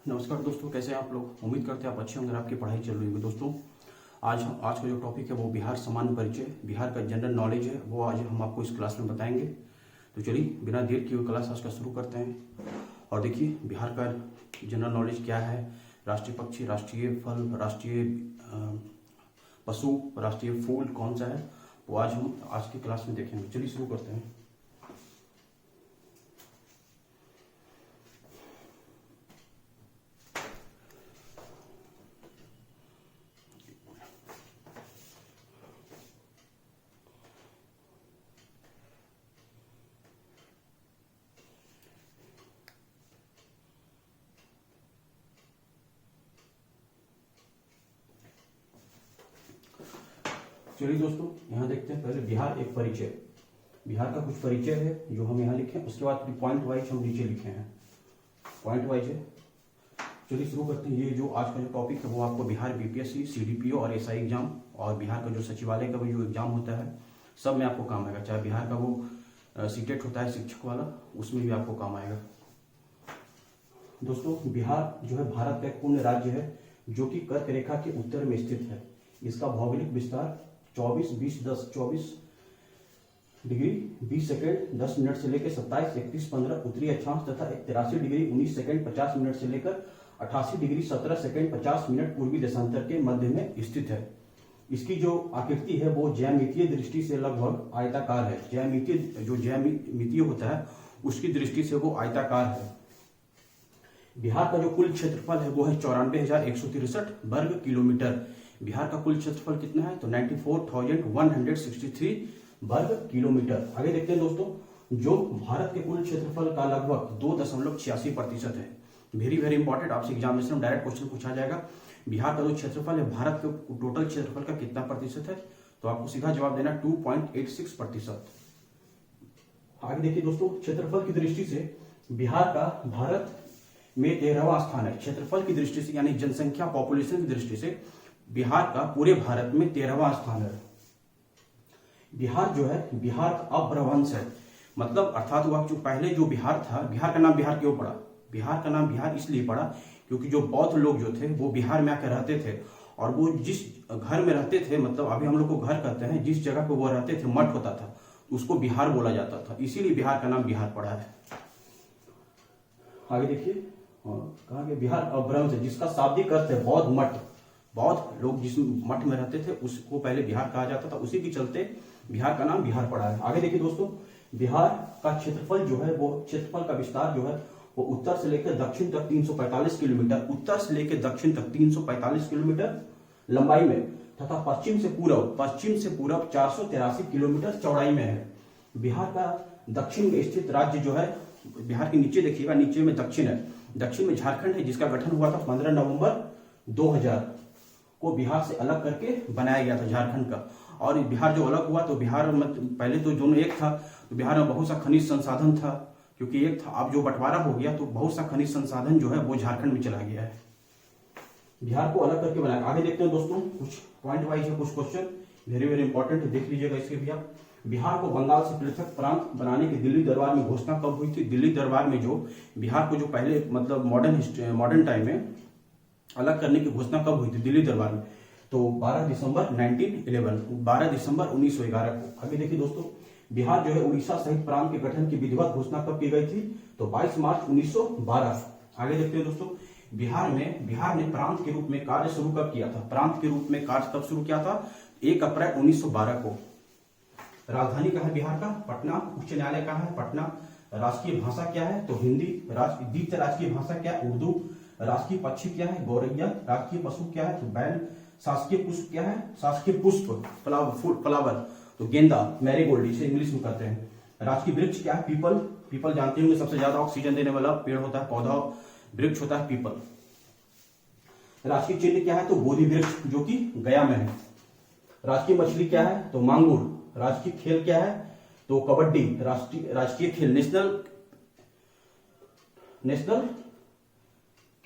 नमस्कार दोस्तों, कैसे हैं आप लोग। उम्मीद करते हैं आप अच्छे होंगे, आपकी पढ़ाई चल रही होगी। दोस्तों आज का जो टॉपिक है वो बिहार सामान्य परिचय, बिहार का जनरल नॉलेज है, वो आज हम आपको इस क्लास में बताएंगे। तो चलिए बिना देर किए हुए क्लास आज का शुरू करते हैं। और देखिए बिहार का जनरल नॉलेज क्या है। राष्ट्रीय पक्षी, राष्ट्रीय फल, राष्ट्रीय पशु, राष्ट्रीय फूल कौन सा है, वो आज हम आज की क्लास में देखेंगे। चलिए शुरू करते हैं। चलिए दोस्तों यहाँ देखते हैं। पहले बिहार एक परिचय, बिहार का कुछ परिचय है जो हम यहाँ लिखे हैं। उसके बाद पॉइंट वाइज हम नीचे लिखे हैं, पॉइंट वाइज है। चलिए शुरू करते हैं। ये जो आज का जो टॉपिक है वो आपको बिहार बीपीएससी, सीडीपीओ और एसआई एग्जाम और बिहार का जो सचिवालय का जो एग्जाम होता है सब में आपको काम आएगा। चाहे बिहार का वो सीटेट होता है शिक्षक वाला, उसमें भी आपको काम आएगा। दोस्तों बिहार जो है भारत का एक पूर्ण राज्य है जो कि कर्क रेखा के उत्तर में स्थित है। इसका भौगोलिक विस्तार 24 डिग्री 20 सेकंड 10 मिनट से लेकर 27 31 15 उत्तरी अक्षांश तथा 83 डिग्री 19 सेकंड 50 मिनट से लेकर 88 डिग्री 17 सेकंड 50 मिनट पूर्वी देशांतर के मध्य में स्थित है। इसकी जो आकृति है वो ज्यामितीय दृष्टि से लगभग आयताकार है। ज्यामितीय होता है उसकी दृष्टि से वो आयताकार है। बिहार का जो कुल क्षेत्रफल है वो है 94,163 वर्ग किलोमीटर। बिहार का कुल क्षेत्रफल कितना है तो 94,163 वर्ग किलोमीटर। आगे देखते हैं दोस्तों, जो भारत के कुल क्षेत्रफल का लगभग 2.86% है। वेरी वेरी इंपॉर्टेंट, आपसे एग्जामिनेशन में डायरेक्ट क्वेश्चन पूछा जाएगा। बिहार का जो क्षेत्रफल है भारत के टोटल क्षेत्रफल का कितना प्रतिशत है, तो आपको सीधा जवाब देना 2.86%। आगे देखिए दोस्तों, क्षेत्रफल की दृष्टि से बिहार का भारत में 13वां स्थान है। क्षेत्रफल की दृष्टि से यानी जनसंख्या पॉपुलेशन की दृष्टि से बिहार का पूरे भारत में 13वां स्थान है। बिहार जो है बिहार का अपभ्रंश है, मतलब अर्थात वह जो पहले जो बिहार था, बिहार का नाम बिहार क्यों पड़ा, बिहार का नाम बिहार इसलिए पड़ा क्योंकि जो बौद्ध लोग जो थे वो बिहार में आकर रहते थे और वो जिस घर में रहते थे, मतलब अभी हम लोग को घर कहते हैं, जिस जगह पे वो रहते थे मठ होता था, उसको बिहार बोला जाता था, इसीलिए बिहार का नाम बिहार पड़ा है। आगे देखिए, कहा गया बिहार अपभ्रंश है जिसका शाब्दिक अर्थ है बौद्ध मठ। बौद्ध लोग जिस मठ में रहते थे उसको पहले बिहार कहा जाता था, उसी के चलते बिहार का नाम बिहार पड़ा है। आगे देखिए दोस्तों, बिहार का क्षेत्रफल जो है वो क्षेत्रफल का विस्तार जो है वो उत्तर से लेकर दक्षिण तक 345 किलोमीटर, उत्तर से लेकर दक्षिण तक 345 किलोमीटर लंबाई में तथा पश्चिम से पूर्व 483 किलोमीटर चौड़ाई में है। बिहार का दक्षिण में स्थित राज्य जो है, बिहार के नीचे देखिएगा, नीचे में दक्षिण है, दक्षिण में झारखंड है जिसका गठन हुआ था 15 नवंबर 2000 को बिहार से अलग करके बनाया गया था झारखंड का। और बिहार जो अलग हुआ तो बिहार में पहले तो दोनों एक था, तो बिहार में बहुत सा खनिज संसाधन था, क्योंकि एक था, अब जो बंटवारा हो गया तो बहुत सा खनिज संसाधन जो है वो झारखंड में चला गया है। बिहार को अलग करके बनाया। आगे देखते हैं दोस्तों, कुछ पॉइंट वाइज है, कुछ क्वेश्चन वेरी वेरी इंपॉर्टेंट है, देख लीजिएगा इसके भी आप। बिहार को बंगाल से पृथक प्रांत बनाने की दिल्ली दरबार में घोषणा कब हुई थी। दिल्ली दरबार में जो बिहार को जो पहले मतलब मॉडर्न टाइम में अलग करने की घोषणा कब हुई थी दिल्ली दरबार में, तो 12 दिसंबर 1911 को। आगे देखिए दोस्तों, बिहार जो है उड़ीसा सहित प्रांत के गठन की विधिवत घोषणा कब की गई थी, तो 22 मार्च 1912। आगे देखते हैं दोस्तों, बिहार ने प्रांत के रूप में कार्य शुरू कब किया था। प्रांत के रूप में कार्य कब शुरू किया था, 1 अप्रैल 1912 को। राजधानी कहाँ है बिहार का, पटना। उच्च न्यायालय कहाँ है, पटना। राष्ट्रीय भाषा क्या है, तो हिंदी। द्वितीय राष्ट्रीय भाषा क्या है, उर्दू। राष्ट्रीय पक्षी क्या है, गौरैया। राष्ट्रीय पशु क्या है, तो बैल। शासकीय पुष्प क्या है, शासकीय पुष्प फ्लावर, तो गेंदा, मैरीगोल्ड, इसे इंग्लिश में कहते हैं। राष्ट्रीय वृक्ष क्या है, पीपल। पीपल जानते होंगे सबसे ज्यादा ऑक्सीजन देने वाला पेड़ होता है, पौधा वृक्ष होता है पीपल। राष्ट्रीय चिन्ह क्या है, तो बोधि वृक्ष जो कि गया में है। राष्ट्रीय मछली क्या है, तो मांगुर। राष्ट्रीय खेल क्या है, तो कबड्डी। राष्ट्रीय खेल नेशनल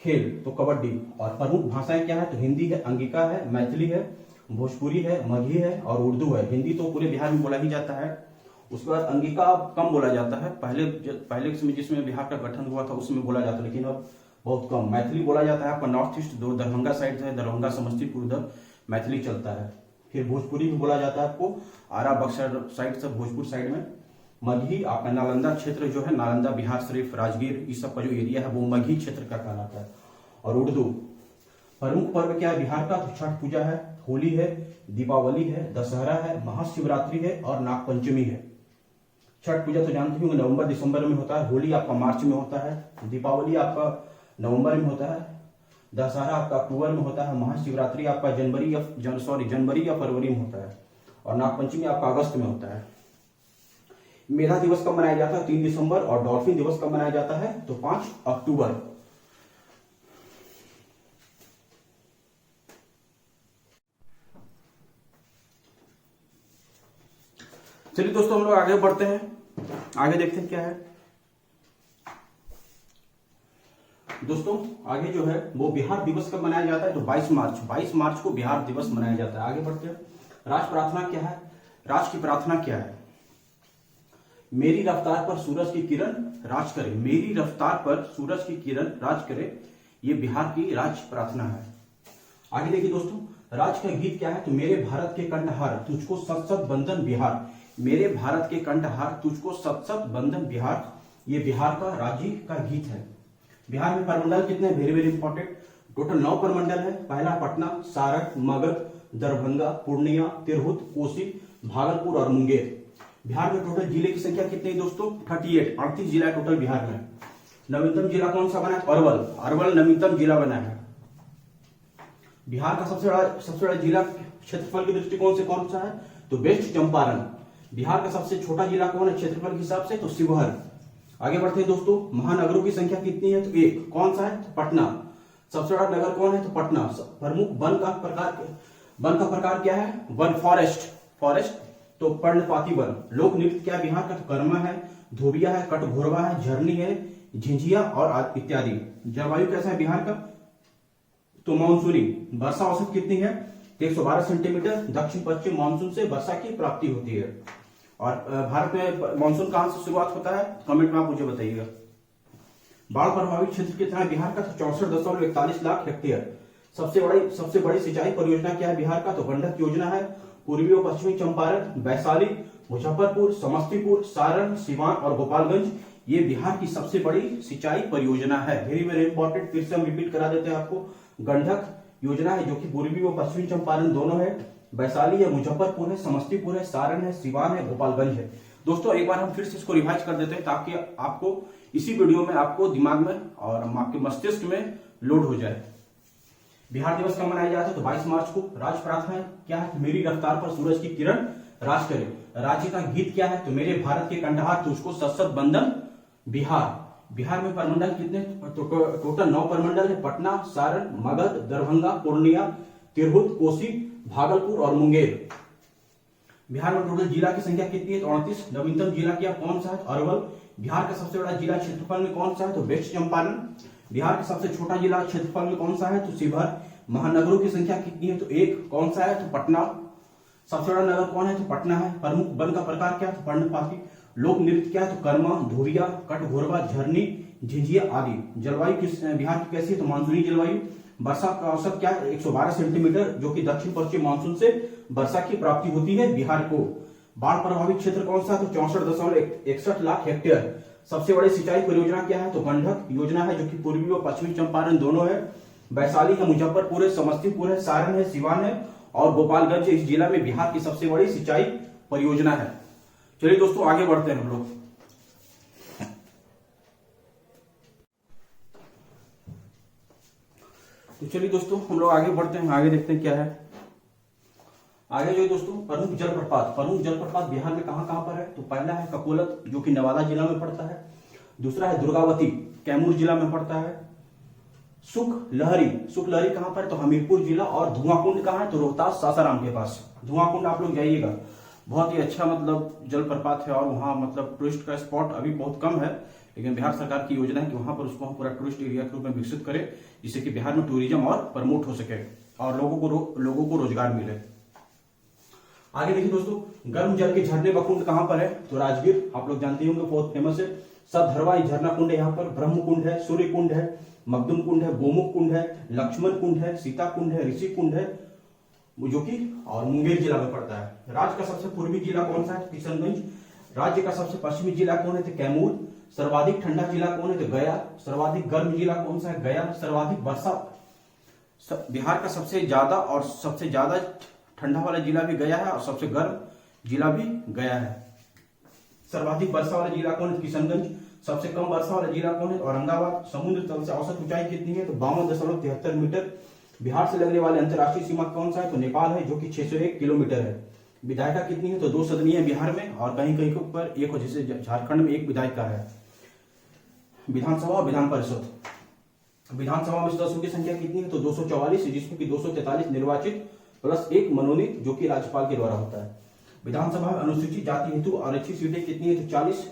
खेल तो कबड्डी। और प्रमुख भाषाएं क्या है, तो हिंदी है, अंगिका है, मैथिली है, भोजपुरी है, मगही है और उर्दू है। हिंदी तो पूरे बिहार में बोला ही जाता है। उसके बाद अंगिका कम बोला जाता है, पहले जिसमें बिहार का गठन हुआ था उसमें बोला जाता, लेकिन अब बहुत कम। मैथिली बोला जाता है आपका नॉर्थ ईस्ट, दो दरभंगा साइड है, दरभंगा समस्तीपुर उधर मैथिली चलता है। फिर भोजपुरी भी बोला जाता है आपको आरा बक्सर साइड से, भोजपुर साइड में। मगही आपका नालंदा क्षेत्र जो है, नालंदा, बिहार शरीफ, राजगीर, इस सब का जो एरिया है वो मगही क्षेत्र का कहलाता है। और उर्दू प्रमुख पर्व क्या है बिहार का? तो छठ पूजा है, होली है, दीपावली है, दशहरा है, महाशिवरात्रि है और नागपंचमी है। छठ पूजा तो जानते होंगे नवंबर दिसंबर में होता है, होली आपका मार्च में होता है, दीपावली आपका नवंबर में होता है, दशहरा आपका अक्टूबर में होता है, महाशिवरात्रि आपका जनवरी या फरवरी में होता है और नागपंचमी आपका अगस्त में होता है। मेधा दिवस कब मनाया जाता है? 3 दिसंबर। और डॉल्फिन दिवस कब मनाया जाता है? तो 5 अक्टूबर। चलिए दोस्तों हम लोग आगे बढ़ते हैं, आगे देखते हैं क्या है। दोस्तों आगे जो है वो बिहार दिवस कब मनाया जाता है? तो 22 मार्च को बिहार दिवस मनाया जाता है। आगे बढ़ते हैं। राष्ट्र प्रार्थना क्या है? राष्ट्र की प्रार्थना क्या है? मेरी रफ्तार पर सूरज की किरण राज करे, मेरी रफ्तार पर सूरज की किरण राज करे, ये बिहार की राज्य प्रार्थना है। आगे देखिए दोस्तों, राज्य का गीत क्या है? तो मेरे भारत के कंठहार तुझको सत सत बंधन बिहार, मेरे भारत के कंठहार तुझको सत सत बंधन बिहार, ये बिहार का राज्य का गीत है। बिहार में प्रमंडल कितने? Very very important. टोटल 9 प्रमंडल है। पहला पटना, सारण, मगध, दरभंगा, पूर्णिया, तिरहुत, कोसी, भागलपुर और मुंगेर। बिहार में टोटल जिले की संख्या कितनी है दोस्तों? 38 जिला टोटल बिहार में। नवीनतम जिला कौन सा बना है? अरवल, अरवल नवीनतम जिला बना है। बिहार का सबसे बड़ा जिला क्षेत्रफल के दृष्टिकोण से कौन सा है? तो वेस्ट चंपारण। बिहार का सबसे छोटा जिला कौन है क्षेत्रफल के हिसाब से? तो शिवहर। आगे बढ़ते हैं दोस्तों, महानगरों की संख्या कितनी है? तो 1। कौन सा है? तो पटना। सबसे बड़ा नगर कौन है? तो पटना। प्रमुख वन का प्रकार क्या है? One, forest. तो पर्णपाती वन। लोक नृत्य क्या है बिहार का? तो कर्मा है, धोबिया है, कटघोरवा है, झरनी है, झिंझिया और इत्यादि। जलवायु कैसा है बिहार का? तो मानसूनी। वर्षा औसत कितनी है? 112 सेंटीमीटर। दक्षिण पश्चिम मानसून से वर्षा की प्राप्ति होती है। और भारत में मानसून कहां से शुरुआत होता है? कमेंट में आप मुझे बताइएगा। बाढ़ प्रभावित क्षेत्र कितना है बिहार का? तो 64.41 लाख हेक्टेयर। सबसे बड़ी सिंचाई परियोजना क्या है बिहार का? तो गंडक योजना है। पूर्वी और पश्चिमी चंपारण, वैशाली, मुजफ्फरपुर, समस्तीपुर, सारण, सिवान और गोपालगंज, ये बिहार की सबसे बड़ी सिंचाई परियोजना है। Very very important. फिर से हम रिपीट करा देते हैं आपको। गंडक योजना है जो कि पूर्वी व पश्चिमी चंपारण दोनों है, वैशाली है, मुजफ्फरपुर है, समस्तीपुर है, सारण है, सिवान है, गोपालगंज है। दोस्तों एक बार हम फिर से इसको रिवाइज कर देते हैं ताकि आपको इसी वीडियो में आपको दिमाग में और आपके मस्तिष्क में लोड हो जाए। बिहार दिवस कब मनाया जाता है? तो 22 मार्च को। राज्य प्रार्थना क्या है? मेरी रफ्तार पर सूरज की किरण राज करे। राज्य का गीत क्या है? तो मेरे भारत के कंठहार तुझको सत सत बंधन बिहार। बिहार में प्रमंडल कितने? तो टोटल 9 प्रमंडल है। पटना, सारण, मगध, दरभंगा, पूर्णिया, तिरहुत, कोसी, भागलपुर और मुंगेर। बिहार में टोटल जिला की संख्या कितनी है? तो 38। नवीनतम जिला क्या कौन सा है? तो अरवल। बिहार का सबसे बड़ा जिला क्षेत्रफल में कौन सा है? तो वेस्ट चंपारण। बिहार का सबसे छोटा जिला क्षेत्रफल में कौन सा है? तो शिवहर। महानगरों की संख्या कितनी है? तो 1। कौन सा है? तो पटना। सबसे बड़ा नगर कौन है? तो पटना है। प्रमुख वन का प्रकार क्या है? तो पर्णपाती। लोक नृत्य क्या है? तो कर्मा, धोबिया, कटघोरवा, झरनी, झिंझिया आदि। जलवायु किस बिहार की कैसी है? तो मानसूनी जलवायु। वर्षा का औसत क्या है? 112 सेंटीमीटर, जो कि दक्षिण पश्चिम मानसून से वर्षा की प्राप्ति होती है बिहार को। बाढ़ प्रभावित क्षेत्र कौन सा? तो 64.61 लाख हेक्टेयर। सबसे बड़ी सिंचाई परियोजना क्या है? तो गंडक योजना है जो कि पूर्वी और पश्चिमी चंपारण दोनों है। वैशाली है, मुजफ्फरपुर है, समस्तीपुर है, सारण है, सिवान है और गोपालगंज इस जिला में बिहार की सबसे बड़ी सिंचाई परियोजना है। चलिए दोस्तों आगे बढ़ते हैं हम लोग। तो चलिए दोस्तों हम लोग आगे बढ़ते हैं, आगे देखते हैं क्या है। आगे जो दोस्तों प्रमुख जलप्रपात बिहार में कहां पर है? तो पहला है ककोलत जो कि नवादा जिला में पड़ता है। दूसरा है दुर्गावती, कैमूर जिला में पड़ता है। सुख लहरी कहां पर है? तो हमीरपुर जिला। और धुआंकुंड कहां है? तो रोहतास सासाराम के पास। धुआंकुंड आप लोग जाइएगा, बहुत ही अच्छा मतलब जलप्रपात है और वहां मतलब टूरिस्ट का स्पॉट अभी बहुत कम है, लेकिन बिहार सरकार की योजना है कि वहां पर उसको हम पूरा टूरिस्ट एरिया के रूप में विकसित करें, जिससे कि बिहार में टूरिज्म और प्रमोट हो सके और लोगों को रोजगार मिले। आगे देखिए दोस्तों, गर्म जल के झरने व कुंड कहां पर है? तो राजगीर, आप लोग जानते होंगे बहुत फेमस है। सधरवा झरना कुंड है, यहाँ पर ब्रह्म कुंड है, सूर्य कुंड है, मखदुम कुंड है, गोमुख कुंड है, लक्ष्मण कुंड है, सीता कुंड है, ऋषि कुंड है, जो कि और मुंगेर जिला में पड़ता है। राज्य का सबसे पूर्वी जिला कौन सा है? किशनगंज। राज्य का सबसे पश्चिमी जिला कौन है? तो कैमूर। सर्वाधिक ठंडा जिला कौन है? तो गया। सर्वाधिक गर्म जिला कौन सा है? गया। सर्वाधिक वर्षा, बिहार का सबसे ज्यादा ठंडा वाला जिला भी गया है और सबसे गर्म जिला भी गया है। सर्वाधिक वर्षा वाला जिला कौन है? किशनगंज। सबसे कम वर्षा वाला जिला कौन है? औरंगाबाद। समुद्र तल से औसत ऊंचाई कितनी है? तो 52.73 मीटर। बिहार से लगने वाले अंतर्राष्ट्रीय सीमा कौन सा है? तो नेपाल है, जो कि 601 किलोमीटर है। विधायिका कितनी है? तो 2 सदनीय है बिहार में, और कहीं कहीं के ऊपर एक, जैसे झारखंड में 1 विधायिका है। विधानसभा और विधान परिषद। विधानसभा में सदस्यों की संख्या कितनी है? तो 244, जिसमें कि 243 निर्वाचित प्लस 1 मनोनीत, जो कि राज्यपाल के द्वारा होता है। विधानसभा में अनुसूचित जाति हेतु आरक्षित सीटें कितनी है? तो 40।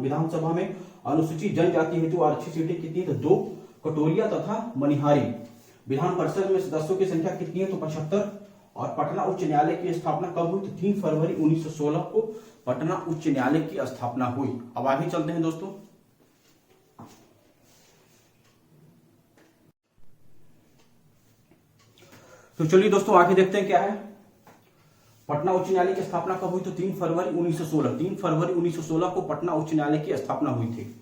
विधानसभा में अनुसूचित जनजाति हेतु आरक्षित सीटें कितनी है? तो 2, कटोरिया तथा मनिहारी। विधान परिषद में सदस्यों की संख्या कितनी है? तो 75। और पटना उच्च न्यायालय की स्थापना कब हुई? तो 3 फरवरी 1916 को पटना उच्च न्यायालय की स्थापना हुई। अब आगे चलते हैं दोस्तों। तो चलिए दोस्तों आगे देखते हैं क्या है। पटना उच्च न्यायालय की स्थापना कब हुई? तो 3 फरवरी 1916। 3 फरवरी 1916 को पटना उच्च न्यायालय की स्थापना हुई थी।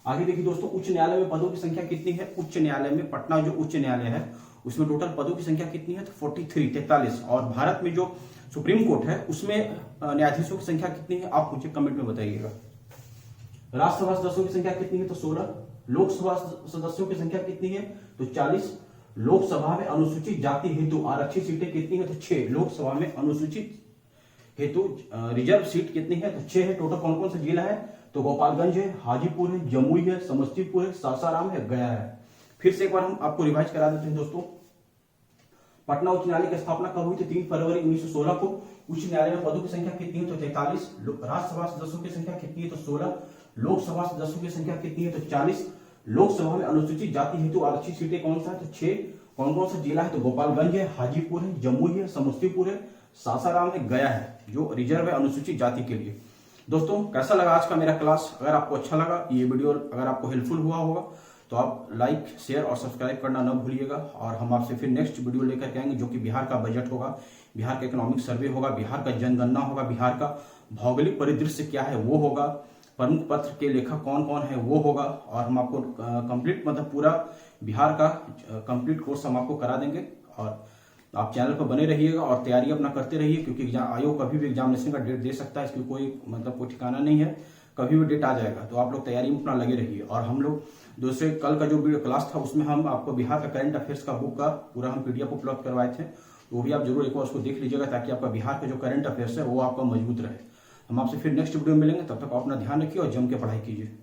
आगे देखिए दोस्तों, उच्च न्यायालय में पदों की संख्या कितनी है? उच्च न्यायालय में, पटना जो उच्च न्यायालय है उसमें टोटल पदों की संख्या कितनी है? तो 43। और भारत में जो सुप्रीम कोर्ट है उसमें न्यायाधीशों की संख्या कितनी है? आप मुझे कमेंट में बताइएगा। राज्यसभा सदस्यों की संख्या कितनी है? तो 16। लोकसभा सदस्यों की संख्या कितनी है? तो 40। लोकसभा में अनुसूचित जाति हेतु आरक्षित सीटें कितनी है? तो 6। लोकसभा में अनुसूचित हेतु रिजर्व सीट कितनी है? तो 6 है। टोटल कौन कौन सा जिला है? तो गोपालगंज है, हाजीपुर है, जमुई है, समस्तीपुर है, सासाराम है, गया है। फिर से एक बार हम आपको रिवाइज करा देते हैं दोस्तों। पटना उच्च न्यायालय की स्थापना कब हुई थी? 3 फरवरी 1916 को। उच्च न्यायालय में पदों की संख्या कितनी है? तो 43। राज्यसभा सदस्यों की संख्या कितनी है? तो 16। लोकसभा सदस्यों की संख्या कितनी है? तो 40। लोकसभा में अनुसूचित जाति हेतु आरक्षित सीटें कौन सा है? तो 6। कौन कौन सा जिला है? तो गोपालगंज है, हाजीपुर है, जमुई है, समस्तीपुर है, सासाराम है, गया है, जो रिजर्व है अनुसूचित जाति के लिए। दोस्तों कैसा लगा आज का मेरा क्लास? अगर आपको अच्छा लगा, ये वीडियो अगर आपको हेल्पफुल हुआ होगा, तो आप लाइक, शेयर और सब्सक्राइब करना न भूलिएगा। और हम आपसे फिर नेक्स्ट वीडियो लेकर के आएंगे, जो कि बिहार का बजट होगा, बिहार का इकोनॉमिक सर्वे होगा, बिहार का जनगणना होगा, बिहार का भौगोलिक परिदृश्य क्या है वो होगा, प्रमुख पत्र के लेखक कौन कौन है वो होगा। और हम आपको कंप्लीट, मतलब पूरा बिहार का कंप्लीट कोर्स हम आपको करा देंगे। और आप चैनल पर बने रहिएगा और तैयारी अपना करते रहिए, क्योंकि एग्जाम आयोग कभी भी एग्जामिनेशन का डेट दे सकता है, इसकी कोई मतलब कोई ठिकाना नहीं है, कभी भी डेट आ जाएगा। तो आप लोग तैयारी में अपना लगे रहिए। और हम लोग दूसरे कल का जो वीडियो क्लास था उसमें हम आपको बिहार का करंट अफेयर्स का बुक का पूरा हम PDF उपलब्ध करवाए थे, तो वो भी आप जरूर एक बार उसको देख लीजिएगा, ताकि आपका बिहार का जो करंट अफेयर्स है वो आपका मजबूत रहे। हम आपसे फिर नेक्स्ट वीडियो में मिलेंगे, तब तक आप अपना ध्यान रखिए और जम के पढ़ाई कीजिए।